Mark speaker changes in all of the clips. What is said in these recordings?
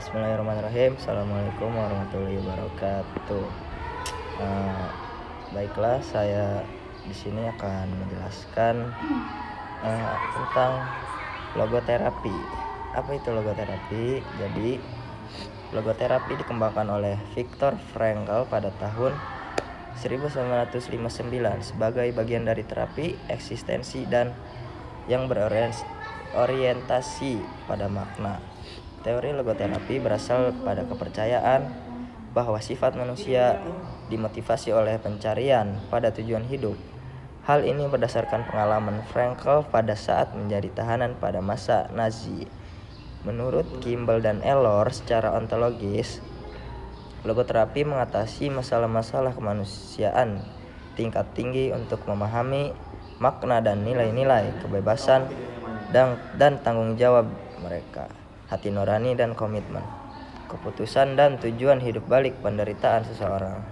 Speaker 1: Bismillahirrahmanirrahim. Assalamualaikum warahmatullahi wabarakatuh. Eh, Baiklah, saya di sini akan menjelaskan tentang logoterapi. Apa itu logoterapi? Jadi, logoterapi dikembangkan oleh Viktor Frankl pada tahun 1959 sebagai bagian dari terapi eksistensi dan yang berorientasi pada makna. Teori logoterapi berasal pada kepercayaan bahwa sifat manusia dimotivasi oleh pencarian pada tujuan hidup. Hal ini berdasarkan pengalaman Frankl pada saat menjadi tahanan pada masa Nazi. Menurut Kimball dan Elor, secara ontologis, logoterapi mengatasi masalah-masalah kemanusiaan tingkat tinggi untuk memahami makna dan nilai-nilai kebebasan dan tanggung jawab mereka, hati nurani dan komitmen, keputusan dan tujuan hidup balik penderitaan seseorang.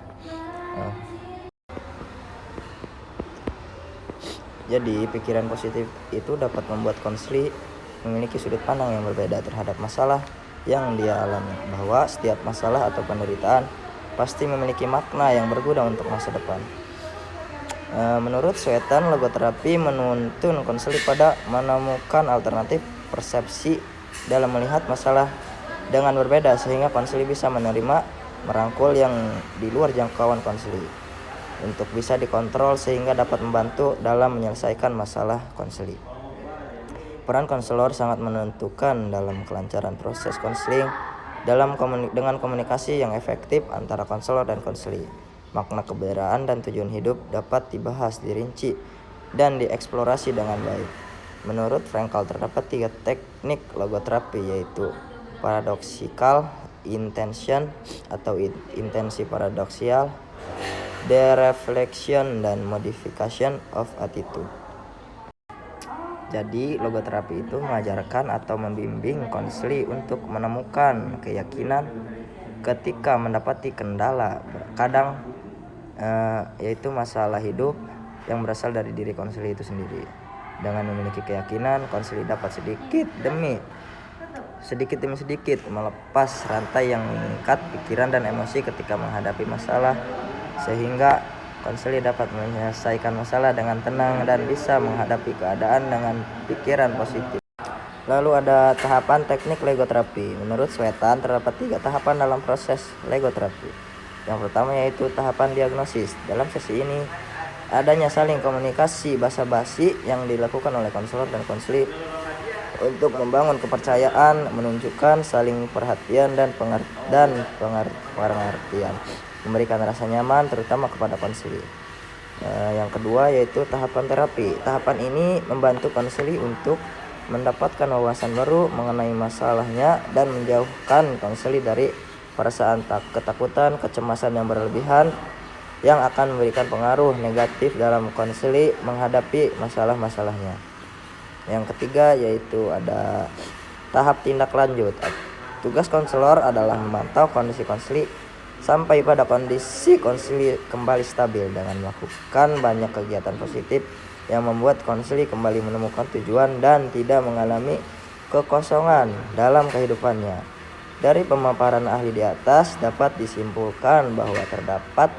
Speaker 1: Jadi, pikiran positif itu dapat membuat konseli memiliki sudut pandang yang berbeda terhadap masalah yang dia alami, bahwa setiap masalah atau penderitaan pasti memiliki makna yang berguna untuk masa depan. Menurut Swetan, logoterapi menuntun konseli pada menemukan alternatif persepsi dalam melihat masalah dengan berbeda sehingga konseli bisa menerima, merangkul yang di luar jangkauan konseli untuk bisa dikontrol sehingga dapat membantu dalam menyelesaikan masalah konseli. Peran konselor sangat menentukan dalam kelancaran proses konseling dengan komunikasi yang efektif antara konselor dan konseli. Makna keberadaan dan tujuan hidup dapat dibahas dirinci dan dieksplorasi dengan baik. Menurut Frankl, terdapat 3 teknik logoterapi, yaitu paradoxical intention atau intensi paradoksial, dereflection, dan modification of attitude. Jadi, logoterapi itu mengajarkan atau membimbing konseli untuk menemukan keyakinan ketika mendapati kendala, kadang yaitu masalah hidup yang berasal dari diri konseli itu sendiri. Dengan memiliki keyakinan, konseli dapat sedikit demi sedikit melepas rantai yang mengikat pikiran dan emosi ketika menghadapi masalah, sehingga konseli dapat menyelesaikan masalah dengan tenang dan bisa menghadapi keadaan dengan pikiran positif. Lalu ada tahapan teknik logoterapi. Menurut Swetan, terdapat 3 tahapan dalam proses logoterapi. Yang pertama yaitu tahapan diagnosis. Dalam sesi ini adanya saling komunikasi basa-basi yang dilakukan oleh konselor dan konseli untuk membangun kepercayaan, menunjukkan saling perhatian dan pengertian, memberikan rasa nyaman terutama kepada konseli. Yang kedua yaitu tahapan terapi. Tahapan ini membantu konseli untuk mendapatkan wawasan baru mengenai masalahnya dan menjauhkan konseli dari perasaan ketakutan, kecemasan yang berlebihan yang akan memberikan pengaruh negatif dalam konseli menghadapi masalah-masalahnya. Yang ketiga yaitu ada tahap tindak lanjut. Tugas konselor adalah memantau kondisi konseli sampai pada kondisi konseli kembali stabil dengan melakukan banyak kegiatan positif yang membuat konseli kembali menemukan tujuan dan tidak mengalami kekosongan dalam kehidupannya. Dari pemaparan ahli di atas dapat disimpulkan bahwa terdapat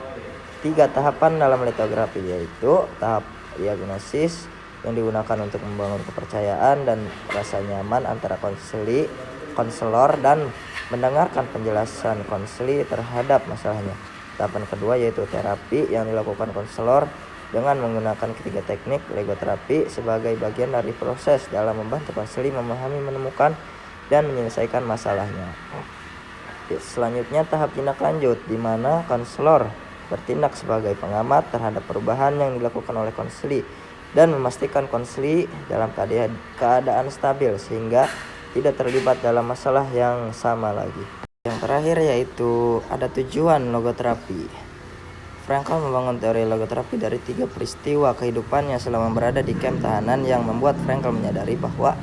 Speaker 1: 3 tahapan dalam logoterapi, yaitu tahap diagnosis yang digunakan untuk membangun kepercayaan dan rasa nyaman antara konselor dan mendengarkan penjelasan konseli terhadap masalahnya. Tahapan kedua yaitu terapi yang dilakukan konselor dengan menggunakan 3 teknik logoterapi sebagai bagian dari proses dalam membantu konseli memahami, menemukan, dan menyelesaikan masalahnya. Selanjutnya tahap tindak lanjut, di mana konselor bertindak sebagai pengamat terhadap perubahan yang dilakukan oleh konseli dan memastikan konseli dalam keadaan stabil sehingga tidak terlibat dalam masalah yang sama lagi. Yang terakhir yaitu ada tujuan logoterapi. Frankl membangun teori logoterapi dari 3 peristiwa kehidupannya selama berada di kamp tahanan yang membuat Frankl menyadari bahwa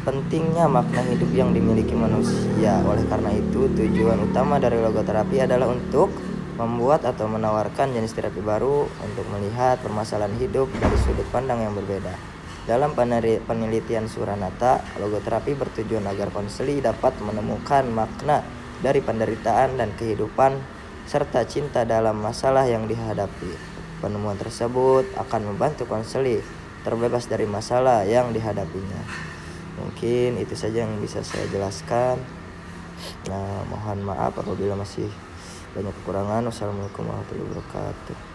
Speaker 1: pentingnya makna hidup yang dimiliki manusia. Oleh karena itu, tujuan utama dari logoterapi adalah untuk membuat atau menawarkan jenis terapi baru untuk melihat permasalahan hidup dari sudut pandang yang berbeda. Dalam penelitian Suranata, logoterapi bertujuan agar konseli dapat menemukan makna dari penderitaan dan kehidupan serta cinta dalam masalah yang dihadapi. Penemuan tersebut akan membantu konseli terbebas dari masalah yang dihadapinya. Mungkin itu saja yang bisa saya jelaskan. Nah, mohon maaf apabila masih banyak kekurangan. Wassalamualaikum warahmatullahi wabarakatuh.